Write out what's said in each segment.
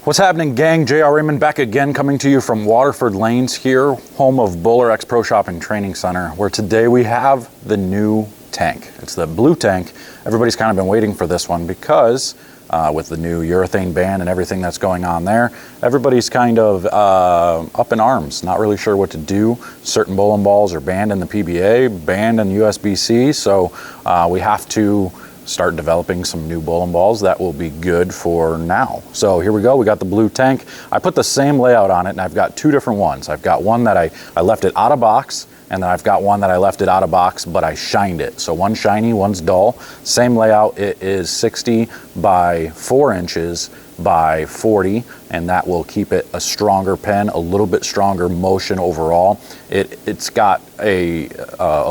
What's happening, gang? JR Raymond back again, coming to you from Waterford Lanes here, home of BowlerX Pro Shop and Training Center, where today we have the new tank. It's the blue tank. Everybody's kind of been waiting for this one because with the new urethane ban and everything that's going on there, everybody's kind of up in arms, not really sure what to do. Certain bowling balls are banned in the PBA, banned in USBC, so we have to start developing some new bowling balls that will be good for now. So here we go, we got the blue tank. I put the same layout on it, and I've got two different ones. I've got one that I left it out of box, and then I've got one that I left it out of box, but I shined it. So one's shiny, one's dull. Same layout, it is 60 by 4 inches by 40, and that will keep it a stronger pen, a little bit stronger motion overall. It's got a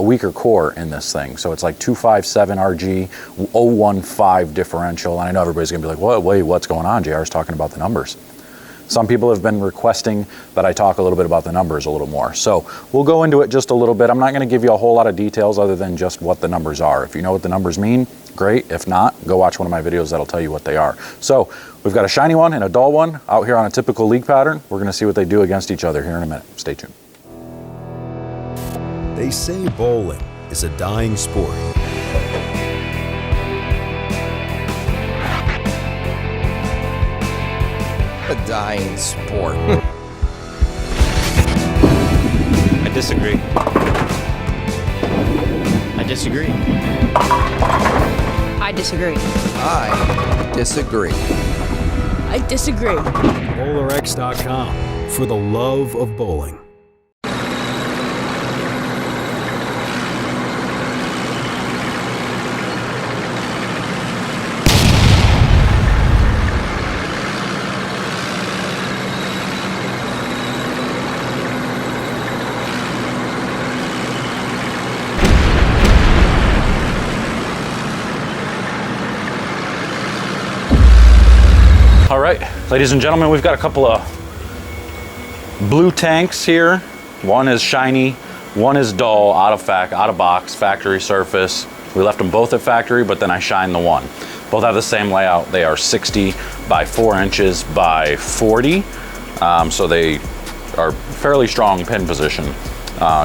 weaker core in this thing, so it's like 257 RG, 015 differential, and I know everybody's gonna be like, what, wait, what's going on? JR's talking about the numbers. Some people have been requesting that I talk a little bit about the numbers a little more. So we'll go into it just a little bit. I'm not gonna give you a whole lot of details other than just what the numbers are. If you know what the numbers mean, great. If not, go watch one of my videos that'll tell you what they are. So we've got a shiny one and a dull one out here on a typical league pattern. We're gonna see what they do against each other here in a minute. Stay tuned. They say bowling is a dying sport. A dying sport. I disagree. I disagree. I disagree. I disagree. I disagree. BowlerX.com, for the love of bowling. All right, ladies and gentlemen, we've got a couple of blue tanks here. One is shiny, one is dull, out of box, factory surface. We left them both at factory, but then I shined the one. Both have the same layout. They are 60 by 4 inches by 40. So they are fairly strong pin position,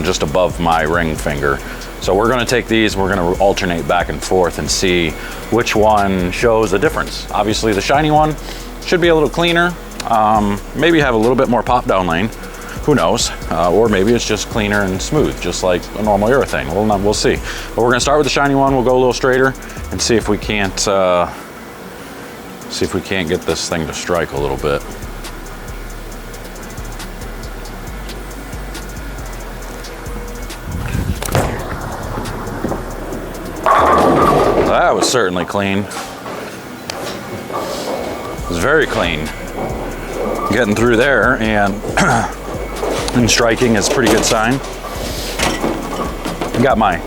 just above my ring finger. So we're gonna take these, we're gonna alternate back and forth and see which one shows a difference. Obviously the shiny one should be a little cleaner, maybe have a little bit more pop down lane, who knows, or maybe it's just cleaner and smooth, just like a normal urethane. We'll see. But we're gonna start with the shiny one, we'll go a little straighter and see if we can't get this thing to strike a little bit. That was certainly clean. It was very clean. Getting through there and striking is a pretty good sign. Got my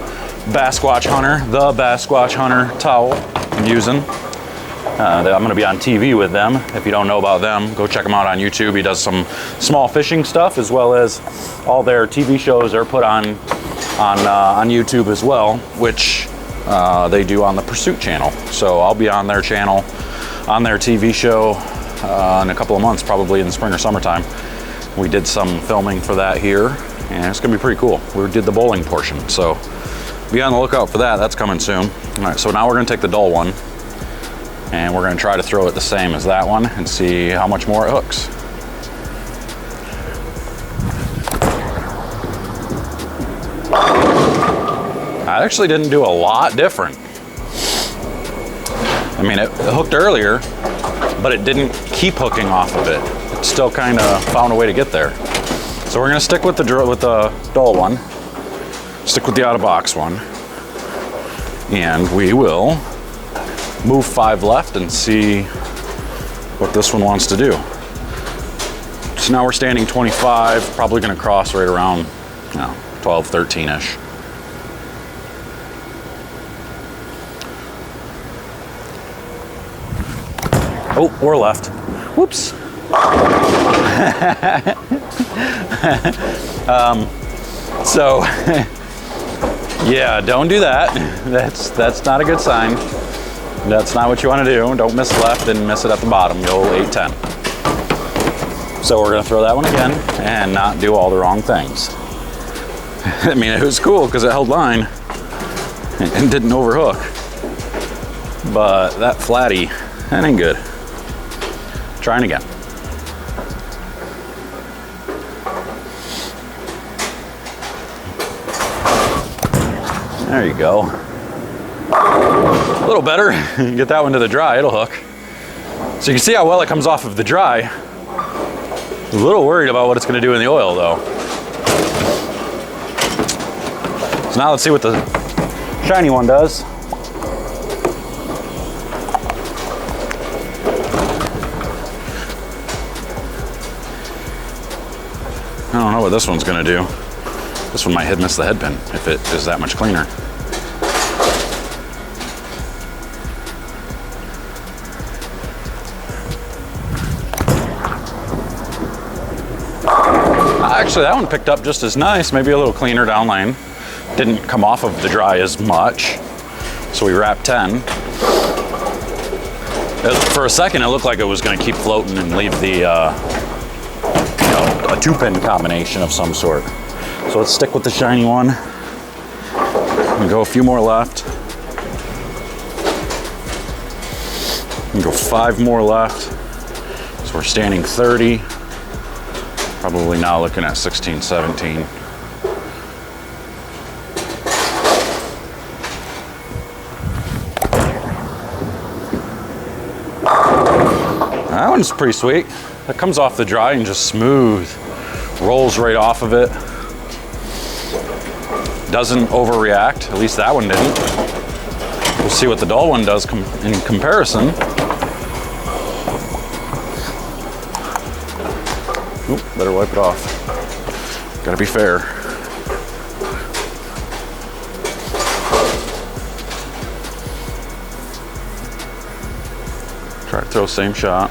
Basquatch Hunter, the Basquatch Hunter towel I'm using. I'm gonna be on TV with them. If you don't know about them, go check him out on YouTube. He does some small fishing stuff, as well as all their TV shows are put on YouTube as well, which they do on the Pursuit channel. So I'll be on their channel, on their TV show in a couple of months, probably in the spring or summertime. We did some filming for that here, and it's gonna be pretty cool. We did the bowling portion, so be on the lookout for that. That's coming soon. All right, so now we're gonna take the dull one, and we're gonna try to throw it the same as that one and see how much more it hooks. I actually didn't do a lot different. I mean, it hooked earlier, but it didn't keep hooking off of it. It still kind of found a way to get there. So we're gonna stick with the dull one, stick with the out of box one, and we will move 5 left and see what this one wants to do. So now we're standing 25, probably gonna cross right around 12, 13-ish. Oh, we're left. Whoops. So, yeah, don't do that. That's not a good sign. That's not what you want to do. Don't miss left and miss it at the bottom. You'll 8-10. So we're gonna throw that one again and not do all the wrong things. I mean, it was cool because it held line and didn't overhook. But that flatty, that ain't good. Trying again. There you go. A little better. Get that one to the dry, it'll hook. So you can see how well it comes off of the dry. A little worried about what it's going to do in the oil though. So now let's see what the shiny one does. I don't know what this one's going to do. This one might miss the head pin if it is that much cleaner. Actually, that one picked up just as nice, maybe a little cleaner down lane. Didn't come off of the dry as much, so we wrapped 10. For a second, it looked like it was going to keep floating and leave the, a 2-pin combination of some sort. So let's stick with the shiny one and go a few more left. And go 5 more left. So we're standing 30. Probably now looking at 16, 17. That one's pretty sweet. That comes off the dry and just smooth. Rolls right off of it. Doesn't overreact, at least that one didn't. We'll see what the dull one does in comparison. Oop, better wipe it off. Gotta be fair. Try to throw same shot.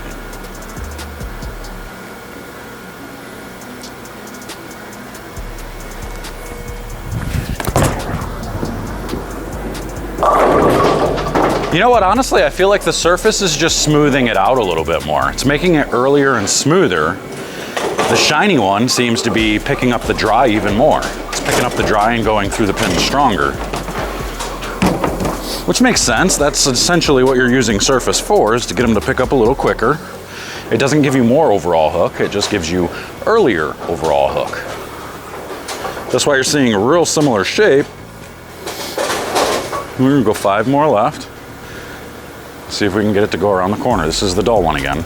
You know what, honestly, I feel like the surface is just smoothing it out a little bit more. It's making it earlier and smoother. The shiny one seems to be picking up the dry even more. It's picking up the dry and going through the pin stronger. Which makes sense. That's essentially what you're using surface for, is to get them to pick up a little quicker. It doesn't give you more overall hook, it just gives you earlier overall hook. That's why you're seeing a real similar shape. We're gonna go 5 more left. See if we can get it to go around the corner. This is the dull one again.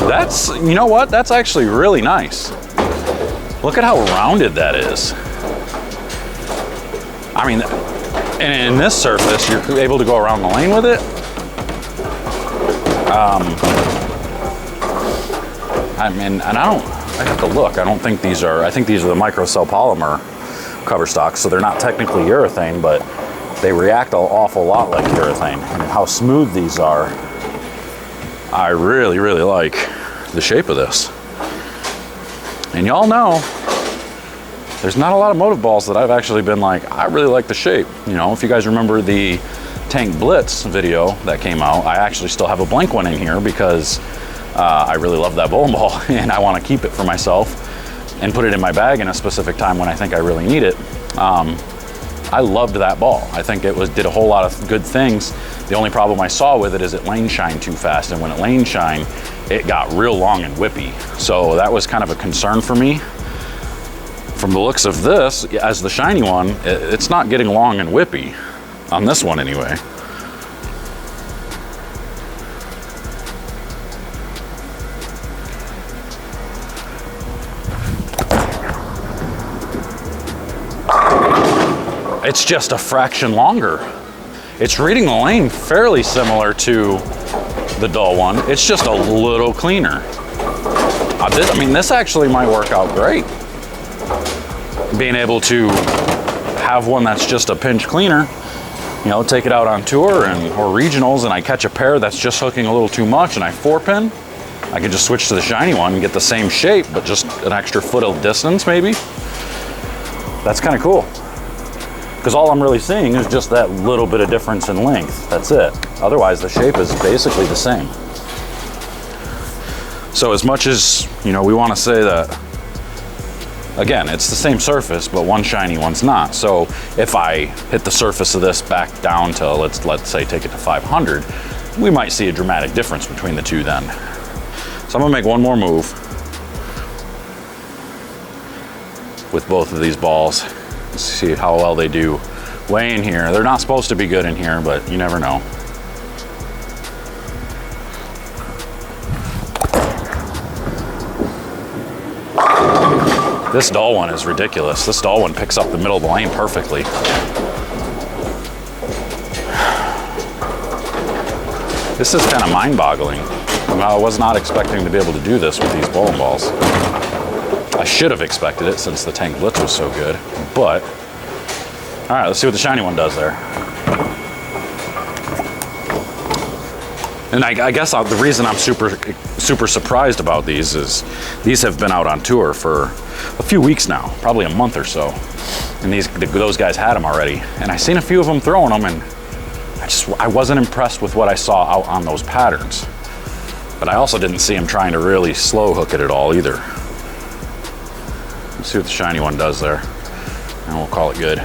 That's, you know what? That's actually really nice. Look at how rounded that is. I mean, and in this surface, you're able to go around the lane with it. I mean, and I have to look. I don't think these are, I think these are the microcell polymer cover stocks, so they're not technically urethane, but they react an awful lot like urethane. And how smooth these are, I really, really like the shape of this. And y'all know, there's not a lot of Motiv balls that I've actually been like, I really like the shape. You know, if you guys remember the Tank Blitz video that came out, I actually still have a blank one in here because I really love that bowling ball and I want to keep it for myself and put it in my bag in a specific time when I think I really need it. I loved that ball. I think it did a whole lot of good things. The only problem I saw with it is it lane shined too fast, and when it lane shined, it got real long and whippy. So that was kind of a concern for me. From the looks of this, as the shiny one, it's not getting long and whippy, on this one anyway. It's just a fraction longer. It's reading the lane fairly similar to the dull one. It's just a little cleaner. I mean, this actually might work out great. Being able to have one that's just a pinch cleaner, you know, take it out on tour or regionals, and I catch a pair that's just hooking a little too much and I 4-pin, I can just switch to the shiny one and get the same shape, but just an extra foot of distance maybe. That's kind of cool. because all I'm really seeing is just that little bit of difference in length. That's it. Otherwise, the shape is basically the same. So as much as, you know, we want to say that, again, it's the same surface, but one's shiny, one's not. So if I hit the surface of this back down to, let's say, take it to 500, we might see a dramatic difference between the two then. So I'm gonna make one more move with both of these balls. Let's see how well they do way in here. They're not supposed to be good in here, but you never know. This dull one is ridiculous. This dull one picks up the middle of the lane perfectly. This is kind of mind-boggling. I was not expecting to be able to do this with these bowling balls. I should have expected it since the tank blitz was so good, but all right, let's see what the shiny one does there. And I guess the reason I'm super surprised about these is these have been out on tour for a few weeks now, probably a month or so. And those guys had them already. And I seen a few of them throwing them, and I wasn't impressed with what I saw out on those patterns. But I also didn't see him trying to really slow hook it at all either. Let's see what the shiny one does there, and we'll call it good.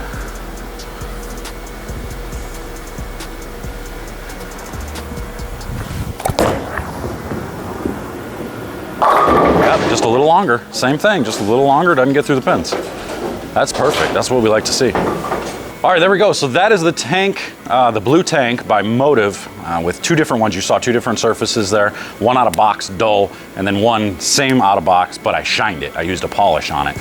Yep, just a little longer. Same thing, just a little longer, doesn't get through the pins. That's perfect, that's what we like to see. All right, there we go. So that is the tank, the blue tank by Motiv, with two different ones. You saw two different surfaces there. One out of box, dull, and then one same out of box, but I shined it. I used a polish on it.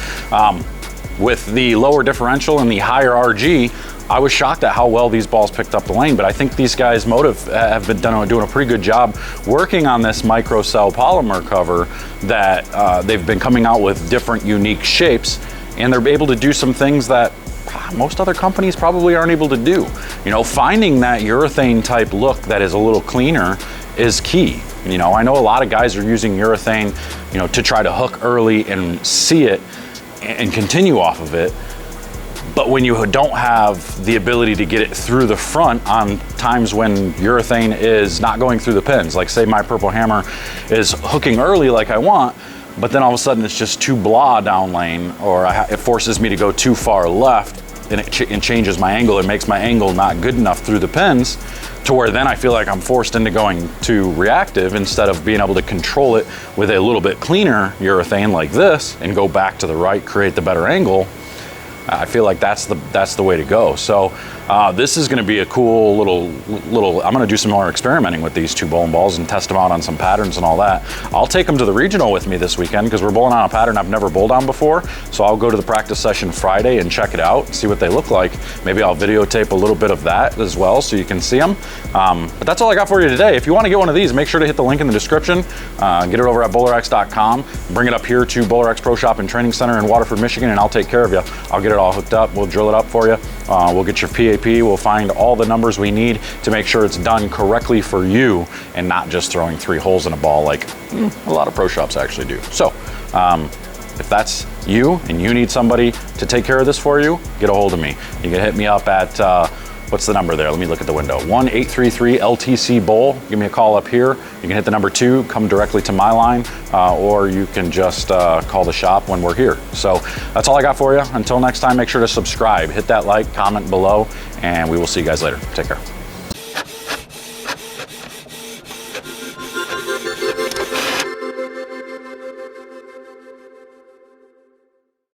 With the lower differential and the higher RG, I was shocked at how well these balls picked up the lane, but I think these guys, Motiv, have been doing a pretty good job working on this microcell polymer cover that they've been coming out with different unique shapes, and they're able to do some things that most other companies probably aren't able to do. You know, finding that urethane type look that is a little cleaner is key. You know, I know a lot of guys are using urethane, you know, to try to hook early and see it and continue off of it. But when you don't have the ability to get it through the front on times when urethane is not going through the pins, like say my purple hammer is hooking early like I want, but then all of a sudden it's just too blah down lane, or it forces me to go too far left, and it changes my angle. It makes my angle not good enough through the pins, to where then I feel like I'm forced into going to reactive instead of being able to control it with a little bit cleaner urethane like this and go back to the right, create the better angle. I feel like that's the way to go. So this is gonna be a cool little, I'm gonna do some more experimenting with these two bowling balls and test them out on some patterns and all that. I'll take them to the regional with me this weekend because we're bowling on a pattern I've never bowled on before. So I'll go to the practice session Friday and check it out, see what they look like. Maybe I'll videotape a little bit of that as well so you can see them. But that's all I got for you today. If you wanna get one of these, make sure to hit the link in the description. Get it over at BowlerX.com. Bring it up here to BowlerX Pro Shop and Training Center in Waterford, Michigan, and I'll take care of you. I'll get it all hooked up. We'll drill it up for you. We'll get your PAP. We'll find all the numbers we need to make sure it's done correctly for you and not just throwing 3 holes in a ball like a lot of pro shops actually do. So if that's you and you need somebody to take care of this for you, get a hold of me. You can hit me up at, what's the number there? Let me look at the window. 1-833-LTC-BOWL. Give me a call up here. You can hit the number 2, come directly to my line, or you can just call the shop when we're here. So that's all I got for you. Until next time, make sure to subscribe, hit that like, comment below, and we will see you guys later. Take care.